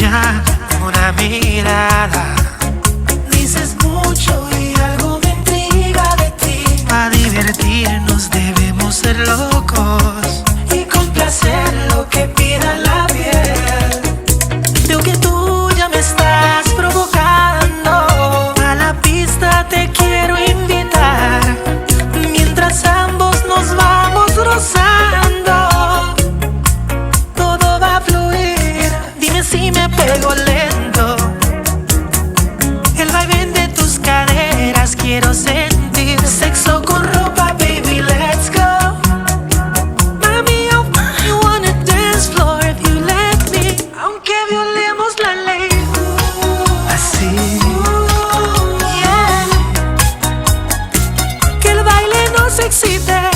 ya una mirada. Dices mucho y algo me intriga de ti. Para divertirnos debemos ser locos y complacer lo que pida la piel. Veo que tú ya me estás provocando. A la pista te quiero invitar. Mientras ambos nos vamos rozando, todo va a fluir. Dime si me pego lento. El vaivén de tus caderas quiero sentir. Sexo con ropa, baby, let's go. Mami, I wanna dance floor if you let me. Aunque violemos la ley. Así, yeah. Que el baile nos excite.